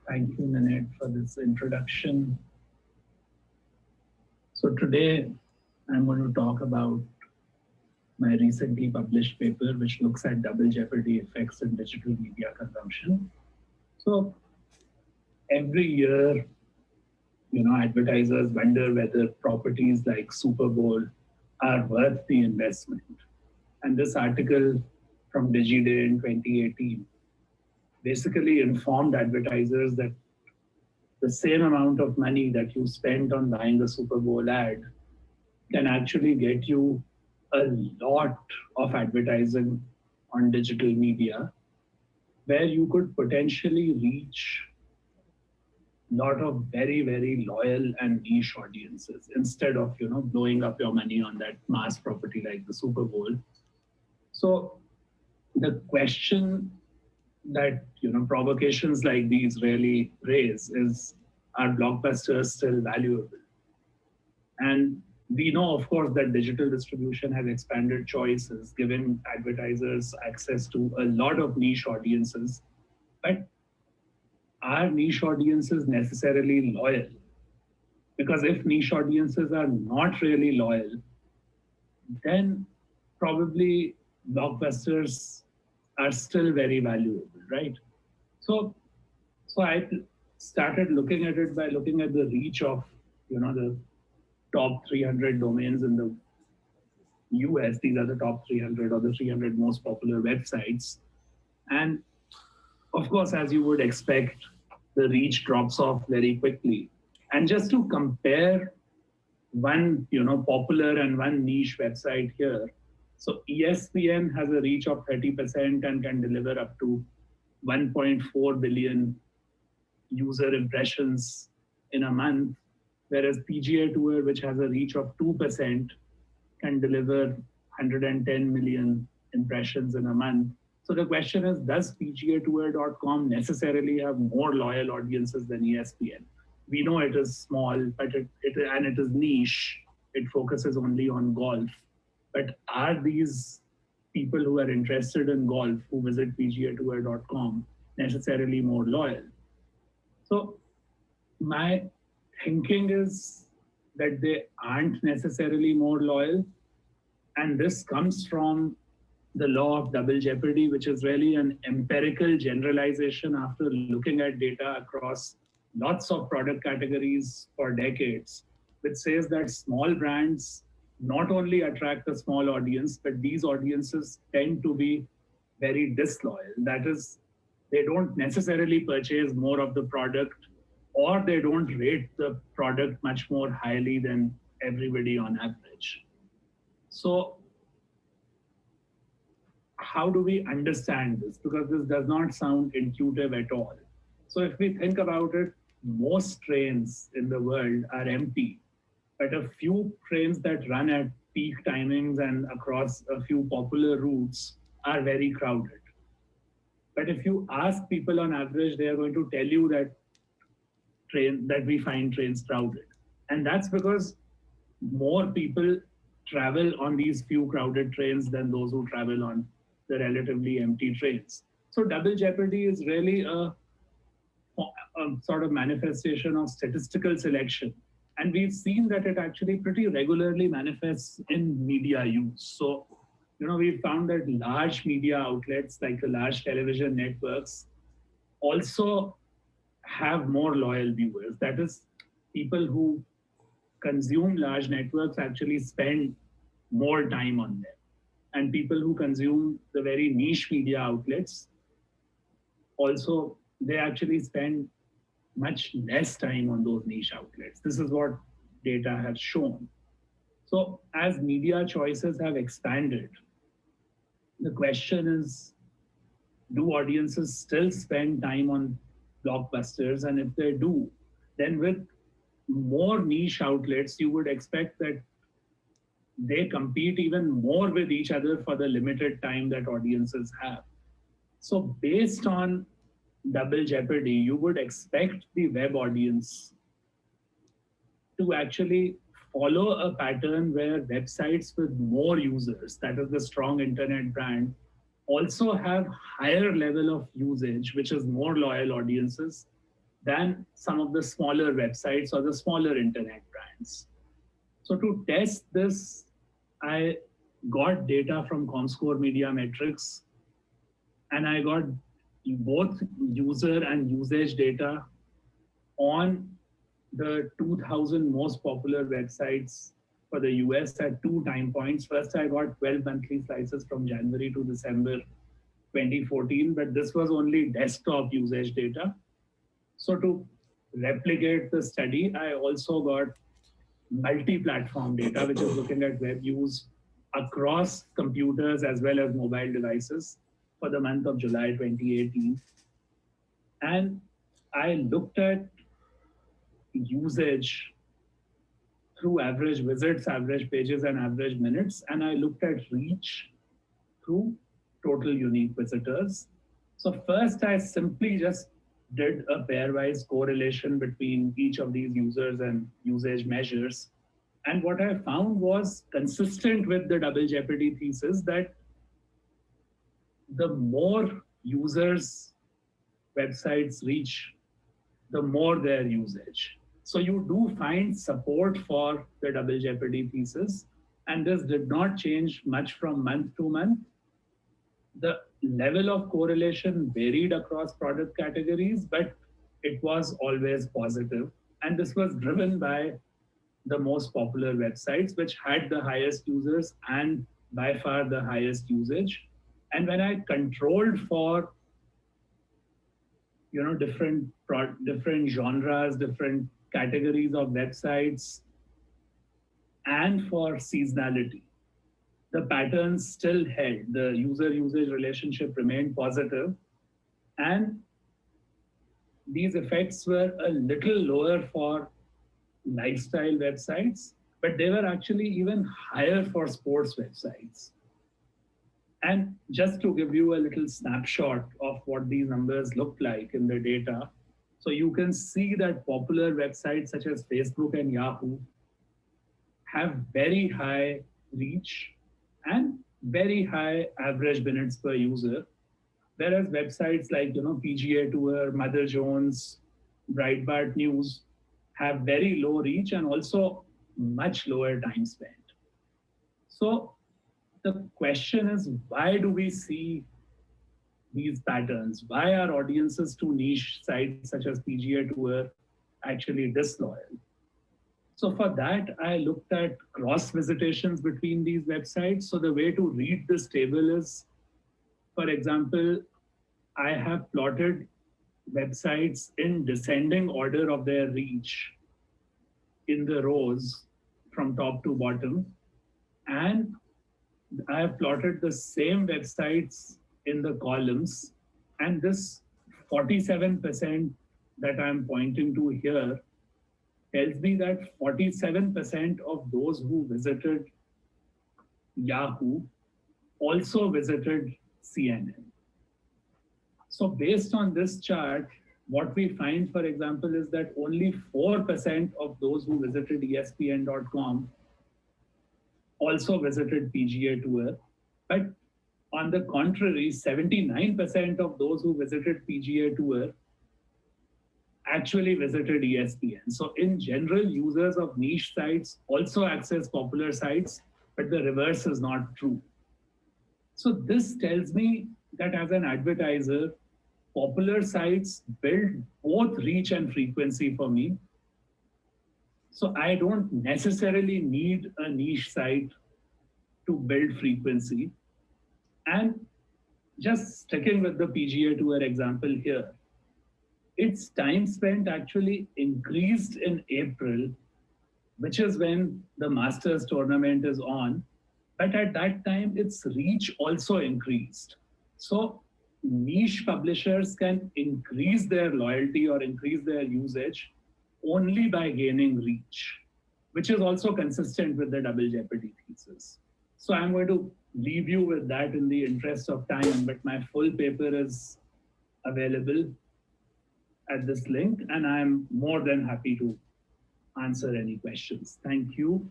Thank you, Nanette, for this introduction. So today, I'm going to talk about my recently published paper, which looks at double jeopardy effects in digital media consumption. So every year, advertisers wonder whether properties like Super Bowl are worth the investment. And this article from DigiDay in 2018 basically informed advertisers that the same amount of money that you spent on buying a Super Bowl ad can actually get you a lot of advertising on digital media where you could potentially reach a lot of very, very loyal and niche audiences instead of, blowing up your money on that mass property like the Super Bowl. So the question that provocations like these really raise is, are blockbusters still valuable? And we know, of course, that digital distribution has expanded choices, giving advertisers access to a lot of niche audiences. But are niche audiences necessarily loyal? Because if niche audiences are not really loyal, then probably blockbusters are still very valuable, right? So, so I started looking at it by looking at the reach of, the top 300 domains in the US. These are the top 300 or the 300 most popular websites. And of course, as you would expect, the reach drops off very quickly. And just to compare one, popular and one niche website here. So ESPN has a reach of 30% and can deliver up to 1.4 billion user impressions in a month, whereas PGA Tour, which has a reach of 2%, can deliver 110 million impressions in a month. So the question is, does PGAtour.com necessarily have more loyal audiences than ESPN? We know it is small, but it is niche. It focuses only on golf. But are these people who are interested in golf who visit PGAtour.com necessarily more loyal? So my thinking is that they aren't necessarily more loyal. And this comes from the law of double jeopardy, which is really an empirical generalization after looking at data across lots of product categories for decades, which says that small brands not only attract a small audience, but these audiences tend to be very disloyal. That is, they don't necessarily purchase more of the product, or they don't rate the product much more highly than everybody on average. So how do we understand this? Because this does not sound intuitive at all. So if we think about it, most trains in the world are empty, but a few trains that run at peak timings and across a few popular routes are very crowded. But if you ask people on average, they are going to tell you that we find trains crowded. And that's because more people travel on these few crowded trains than those who travel on the relatively empty trains. So double jeopardy is really a sort of manifestation of statistical selection. And we've seen that it actually pretty regularly manifests in media use. So, we've found that large media outlets like the large television networks also have more loyal viewers. That is, people who consume large networks actually spend more time on them. And people who consume the very niche media outlets also, they actually spend much less time on those niche outlets. This is what data has shown. So as media choices have expanded, the question is, do audiences still spend time on blockbusters? And if they do, then with more niche outlets, you would expect that they compete even more with each other for the limited time that audiences have. So based on double jeopardy, you would expect the web audience to actually follow a pattern where websites with more users, that is the strong internet brand, also have higher level of usage, which is more loyal audiences, than some of the smaller websites or the smaller internet brands. So to test this, I got data from Comscore Media Metrics, and I got both user and usage data on the 2000 most popular websites for the US at two time points. First, I got 12 monthly slices from January to December 2014, but this was only desktop usage data. So to replicate the study, I also got multi-platform data, which is looking at web use across computers as well as mobile devices for the month of July 2018. And I looked at usage through average visits, average pages, and average minutes. And I looked at reach through total unique visitors. So first, I simply just did a pairwise correlation between each of these users and usage measures. And what I found was consistent with the double jeopardy thesis that the more users websites reach, the more their usage. So you do find support for the double jeopardy thesis, and this did not change much from month to month. The level of correlation varied across product categories, but it was always positive. And this was driven by the most popular websites, which had the highest users and by far the highest usage. And when I controlled for different genres, different categories of websites, and for seasonality, the patterns still held. The user usage relationship remained positive, and these effects were a little lower for lifestyle websites, but they were actually even higher for sports websites. And just to give you a little snapshot of what these numbers look like in the data, so you can see that popular websites such as Facebook and Yahoo have very high reach and very high average minutes per user, whereas websites like PGA Tour, Mother Jones, Breitbart News have very low reach and also much lower time spent. So the question is, why do we see these patterns? Why are audiences to niche sites such as PGA Tour actually disloyal? So for that, I looked at cross visitations between these websites. So the way to read this table is, for example, I have plotted websites in descending order of their reach in the rows from top to bottom. And I have plotted the same websites in the columns. And this 47% that I'm pointing to here tells me that 47% of those who visited Yahoo also visited CNN. So based on this chart, what we find, for example, is that only 4% of those who visited ESPN.com also visited PGA Tour. But on the contrary, 79% of those who visited PGA Tour actually visited ESPN. So in general, users of niche sites also access popular sites, but the reverse is not true. So this tells me that as an advertiser, popular sites build both reach and frequency for me. So I don't necessarily need a niche site to build frequency. And just sticking with the PGA Tour example here, its time spent actually increased in April, which is when the Masters tournament is on. But at that time, its reach also increased. So niche publishers can increase their loyalty or increase their usage only by gaining reach, which is also consistent with the double jeopardy thesis. So I'm going to leave you with that in the interest of time, but my full paper is available at this link, and I'm more than happy to answer any questions. Thank you.